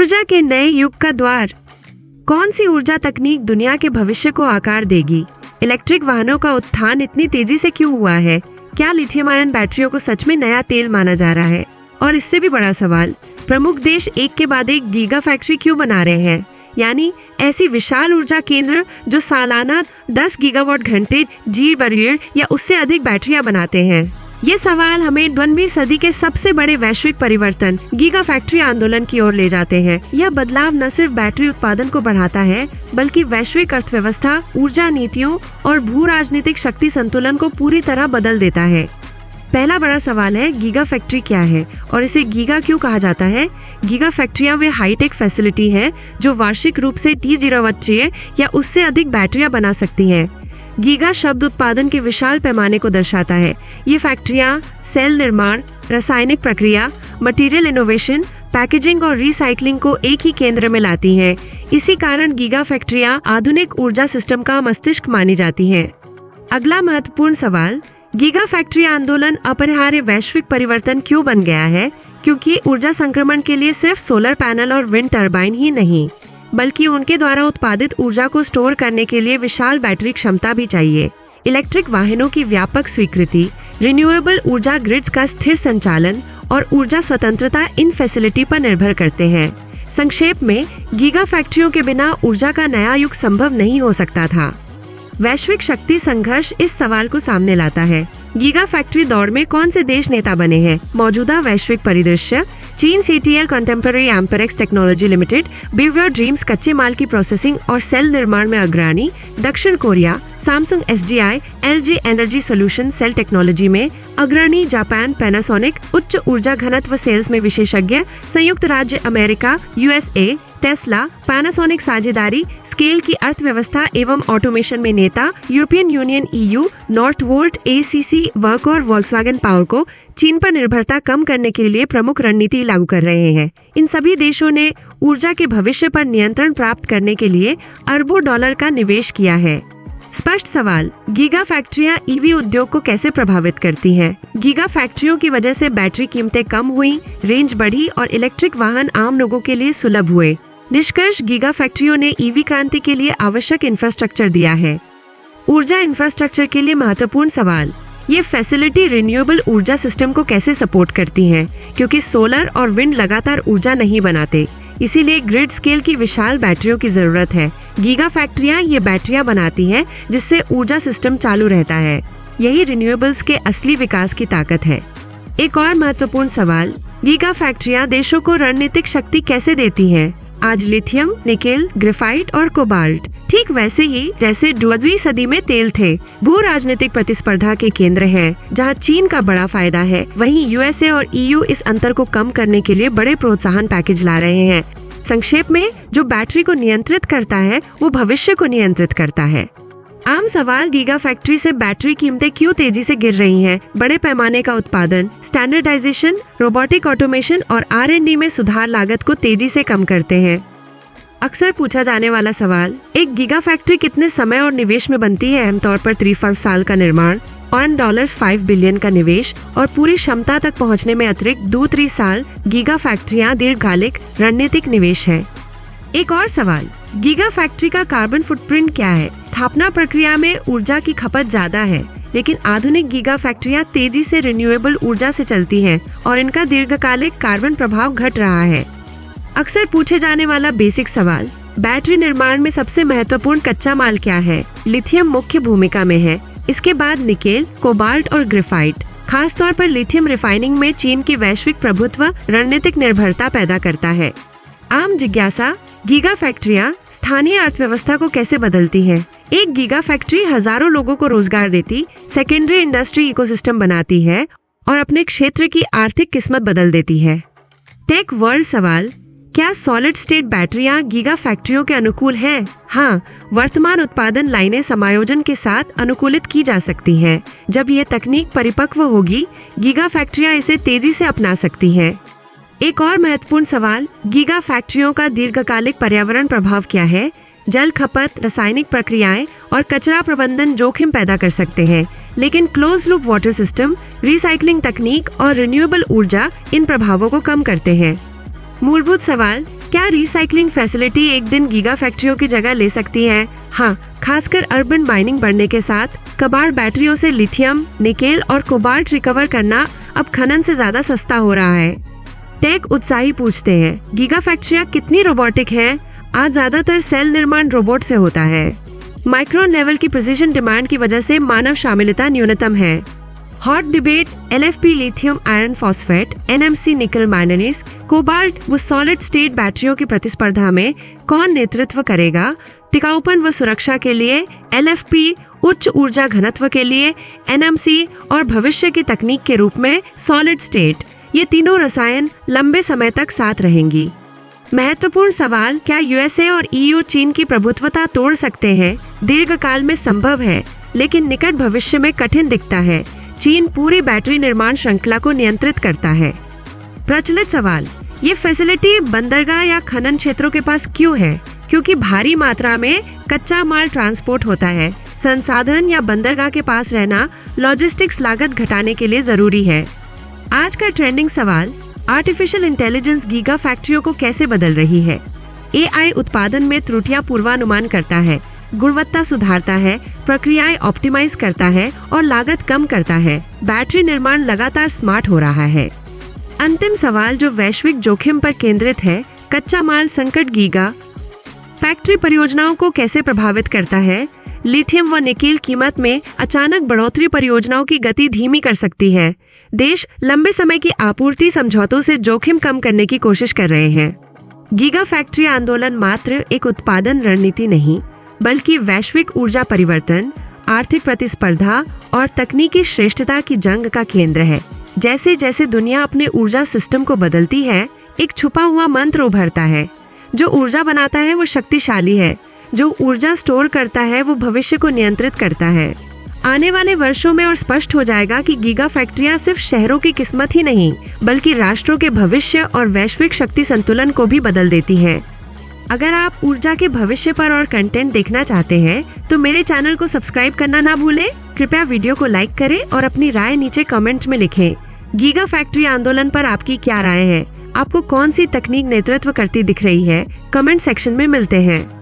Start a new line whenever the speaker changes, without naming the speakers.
ऊर्जा के नए युग का द्वार। कौन सी ऊर्जा तकनीक दुनिया के भविष्य को आकार देगी? इलेक्ट्रिक वाहनों का उत्थान इतनी तेजी से क्यों हुआ है? क्या लिथियम आयन बैटरियों को सच में नया तेल माना जा रहा है? और इससे भी बड़ा सवाल, प्रमुख देश एक के बाद एक गीगा फैक्ट्री क्यों बना रहे हैं? यानी ऐसी विशाल ऊर्जा केंद्र जो सालाना 10 गीगावाट घंटे जी/ईयर या उससे अधिक बैटरियां बनाते हैं। ये सवाल हमें 20वीं सदी के सबसे बड़े वैश्विक परिवर्तन गीगा फैक्ट्री आंदोलन की ओर ले जाते हैं। यह बदलाव न सिर्फ बैटरी उत्पादन को बढ़ाता है, बल्कि वैश्विक अर्थव्यवस्था, ऊर्जा नीतियों और भू राजनीतिक शक्ति संतुलन को पूरी तरह बदल देता है। पहला बड़ा सवाल है, गीगा फैक्ट्री क्या है और इसे गीगा क्यों कहा जाता है? गीगा फैक्ट्रियां वे हाईटेक फैसिलिटी है जो वार्षिक रूप से T01 या उससे अधिक बैटरियां बना सकती हैं। गीगा शब्द उत्पादन के विशाल पैमाने को दर्शाता है। ये फैक्ट्रियां सेल निर्माण, रासायनिक प्रक्रिया, मटेरियल इनोवेशन, पैकेजिंग और रिसाइकलिंग को एक ही केंद्र में लाती हैं। इसी कारण गीगा फैक्ट्रियां आधुनिक ऊर्जा सिस्टम का मस्तिष्क मानी जाती हैं। अगला महत्वपूर्ण सवाल, गीगा फैक्ट्री आंदोलन अपरिहार्य वैश्विक परिवर्तन क्यों बन गया है? क्योंकि ऊर्जा संक्रमण के लिए सिर्फ सोलर पैनल और विंड टर्बाइन ही नहीं, बल्कि उनके द्वारा उत्पादित ऊर्जा को स्टोर करने के लिए विशाल बैटरी क्षमता भी चाहिए। इलेक्ट्रिक वाहनों की व्यापक स्वीकृति, रिन्यूएबल ऊर्जा ग्रिड्स का स्थिर संचालन और ऊर्जा स्वतंत्रता इन फैसिलिटी पर निर्भर करते हैं। संक्षेप में, गीगा फैक्ट्रियों के बिना ऊर्जा का नया युग संभव नहीं हो सकता था। वैश्विक शक्ति संघर्ष इस सवाल को सामने लाता है, गीगा फैक्ट्री दौड़ में कौन से देश नेता बने हैं? मौजूदा वैश्विक परिदृश्य, चीन CTL contemporary Amperex technology limited, build your dreams कच्चे माल की प्रोसेसिंग और सेल निर्माण में अग्रणी, दक्षिण Korea, Samsung SDI, LG energy solution cell technology में अग्रणी, जापान पैनासोनिक उच्च ऊर्जा घनत्व सेल्स में विशेषज्ञ, संयुक्त राज्य अमेरिका USA, टेस्ला, पैनासोनिक साझेदारी, स्केल की अर्थव्यवस्था एवं ऑटोमेशन में नेता, European union EU, नॉर्थवोल्ट, ACC, work और वॉल्क्सवैगन पावर को चीन पर निर्भरता कम करने के लिए प्रमुख रणनीति लागू कर रहे हैं। इन सभी देशों ने ऊर्जा के भविष्य पर नियंत्रण प्राप्त करने के लिए अरबों डॉलर का निवेश किया है। स्पष्ट सवाल, गीगा फैक्ट्रियां EV उद्योग को कैसे प्रभावित करती हैं? गीगा फैक्ट्रियों की वजह से बैटरी कीमतें कम हुई, रेंज बढ़ी और इलेक्ट्रिक वाहन आम लोगों के लिए सुलभ हुए। निष्कर्ष, गीगा फैक्ट्रियों ने EV क्रांति के लिए आवश्यक इंफ्रास्ट्रक्चर दिया है। ऊर्जा इंफ्रास्ट्रक्चर के लिए महत्वपूर्ण सवाल, ये फैसिलिटी रिन्यूएबल ऊर्जा सिस्टम को कैसे सपोर्ट करती हैं? क्योंकि सोलर और विंड लगातार ऊर्जा नहीं बनाते, इसीलिए ग्रिड स्केल की विशाल बैटरियों की जरूरत है। गीगा फैक्ट्रियां ये बैटरियां बनाती हैं जिससे ऊर्जा सिस्टम चालू रहता है। यही रिन्यूएबल्स के असली विकास की ताकत है। एक और महत्वपूर्ण सवाल, गीगा फैक्ट्रियां देशों को रणनीतिक शक्ति कैसे देती हैं? आज लिथियम, निकेल, ग्रेफाइट और कोबाल्ट ठीक वैसे ही जैसे 12वीं सदी में तेल थे, भू राजनीतिक प्रतिस्पर्धा के केंद्र हैं। जहां चीन का बड़ा फायदा है, वहीं USA और EU इस अंतर को कम करने के लिए बड़े प्रोत्साहन पैकेज ला रहे हैं। संक्षेप में, जो बैटरी को नियंत्रित करता है वो भविष्य को नियंत्रित करता है। आम सवाल, गीगा फैक्ट्री से बैटरी कीमतें क्यों तेजी से गिर रही हैं? बड़े पैमाने का उत्पादन, स्टैंडर्डाइजेशन, रोबोटिक ऑटोमेशन और R&D में सुधार लागत को तेजी से कम करते हैं। अक्सर पूछा जाने वाला सवाल, एक गीगा फैक्ट्री कितने समय और निवेश में बनती है? आमतौर पर 3-5 साल का निर्माण और $5 बिलियन का निवेश और पूरी क्षमता तक पहुंचने में अतिरिक्त 2-3 साल। गीगा फैक्ट्रियां दीर्घकालिक रणनीतिक निवेश है। एक और सवाल, गीगा फैक्ट्री का कार्बन फुटप्रिंट क्या है? स्थापना प्रक्रिया में ऊर्जा की खपत ज्यादा है, लेकिन आधुनिक गीगा फैक्ट्रियां तेजी से रिन्यूएबल ऊर्जा से चलती हैं और इनका दीर्घकालिक कार्बन प्रभाव घट रहा है। अक्सर पूछे जाने वाला बेसिक सवाल, बैटरी निर्माण में सबसे महत्वपूर्ण कच्चा माल क्या है? लिथियम मुख्य भूमिका में है, इसके बाद निकेल, कोबाल्ट और ग्रेफाइट। खास तौर पर लिथियम रिफाइनिंग में चीन की वैश्विक प्रभुत्व रणनीतिक निर्भरता पैदा करता है। आम जिज्ञासा, गीगा फैक्ट्रियां स्थानीय अर्थव्यवस्था को कैसे बदलती हैं? एक गीगा फैक्ट्री हजारों लोगों को रोजगार देती, सेकेंडरी इंडस्ट्री इकोसिस्टम बनाती है और अपने क्षेत्र की आर्थिक किस्मत बदल देती है। टेक वर्ल्ड सवाल, क्या सॉलिड स्टेट बैटरियां गीगा फैक्ट्रियों के अनुकूल हैं? हाँ, वर्तमान उत्पादन लाइनें समायोजन के साथ अनुकूलित की जा सकती हैं। जब यह तकनीक परिपक्व होगी, गीगा फैक्ट्रियां इसे तेजी से अपना सकती हैं। एक और महत्वपूर्ण सवाल, गीगा फैक्ट्रियों का दीर्घकालिक पर्यावरण प्रभाव क्या है? जल खपत, रासायनिक प्रक्रियाएं और कचरा प्रबंधन जोखिम पैदा कर सकते हैं, लेकिन close loop water system, recycling तकनीक और रिन्यूएबल ऊर्जा इन प्रभावों को कम करते हैं। मूलभूत सवाल, क्या रिसाइकलिंग फैसिलिटी एक दिन गीगा फैक्ट्रियों की जगह ले सकती है? हाँ, खासकर अर्बन माइनिंग बढ़ने के साथ कबाड़ बैटरियों से लिथियम, निकेल और कोबाल्ट रिकवर करना अब खनन से ज्यादा सस्ता हो रहा है। टेक उत्साही पूछते हैं, गीगा फैक्ट्रियां कितनी रोबोटिक हैं? आज ज्यादातर सेल निर्माण रोबोट से होता है। माइक्रोन लेवल की प्रिसीजन डिमांड की वजह से मानव शामिलता न्यूनतम है। Hot debate LFP lithium iron phosphate, NMC निकल मैंगनीज, कोबाल्ट व सॉलिड स्टेट बैटरियों की प्रतिस्पर्धा में कौन नेतृत्व करेगा? टिकाऊपन व सुरक्षा के लिए LFP, उच्च ऊर्जा घनत्व के लिए NMC और भविष्य की तकनीक के रूप में सॉलिड स्टेट, ये तीनों रसायन लंबे समय तक साथ रहेंगी। महत्वपूर्ण सवाल, क्या USA और EU चीन की प्रभुत्वता तोड़ सकते हैं? दीर्घकाल में संभव है, लेकिन निकट भविष्य में कठिन दिखता है। चीन पूरी बैटरी निर्माण श्रृंखला को नियंत्रित करता है। प्रचलित सवाल, ये फैसिलिटी बंदरगाह या खनन क्षेत्रों के पास क्यों है? क्योंकि भारी मात्रा में कच्चा माल ट्रांसपोर्ट होता है। संसाधन या बंदरगाह के पास रहना लॉजिस्टिक्स लागत घटाने के लिए जरूरी है। आज का ट्रेंडिंग सवाल, आर्टिफिशियल इंटेलिजेंस गीगा फैक्ट्रियों को कैसे बदल रही है? AI उत्पादन में त्रुटियां पूर्वानुमान करता है, गुणवत्ता सुधारता है, प्रक्रियाएं ऑप्टिमाइज करता है और लागत कम करता है। बैटरी निर्माण लगातार स्मार्ट हो रहा है। अंतिम सवाल जो वैश्विक जोखिम पर केंद्रित है, कच्चा माल संकट गीगा फैक्ट्री परियोजनाओं को कैसे प्रभावित करता है? लिथियम व निकेल कीमत में अचानक बढ़ोतरी परियोजनाओं की गति धीमी कर सकती है। देश लंबे समय की आपूर्ति समझौतों से जोखिम कम करने की कोशिश कर रहे हैं। गीगा फैक्ट्री आंदोलन मात्र एक उत्पादन रणनीति नहीं, बल्कि वैश्विक ऊर्जा परिवर्तन, आर्थिक प्रतिस्पर्धा और तकनीकी श्रेष्ठता की जंग का केंद्र है। जैसे जैसे दुनिया अपने ऊर्जा सिस्टम को बदलती है, एक छुपा हुआ मंत्र उभरता है। जो ऊर्जा बनाता है वो शक्तिशाली है, जो ऊर्जा स्टोर करता है वो भविष्य को नियंत्रित करता है। आने वाले वर्षों में और स्पष्ट हो जाएगा कि गीगा फैक्ट्रियां सिर्फ शहरों की किस्मत ही नहीं, बल्कि राष्ट्रों के भविष्य और वैश्विक शक्ति संतुलन को भी बदल देती हैं। अगर आप ऊर्जा के भविष्य पर और कंटेंट देखना चाहते हैं तो मेरे चैनल को सब्सक्राइब करना ना भूलें। कृपया वीडियो को लाइक करें और अपनी राय नीचे कमेंट में लिखें। गीगा फैक्ट्री आंदोलन पर आपकी क्या राय है? आपको कौन सी तकनीक नेतृत्व करती दिख रही है? कमेंट सेक्शन में मिलते हैं।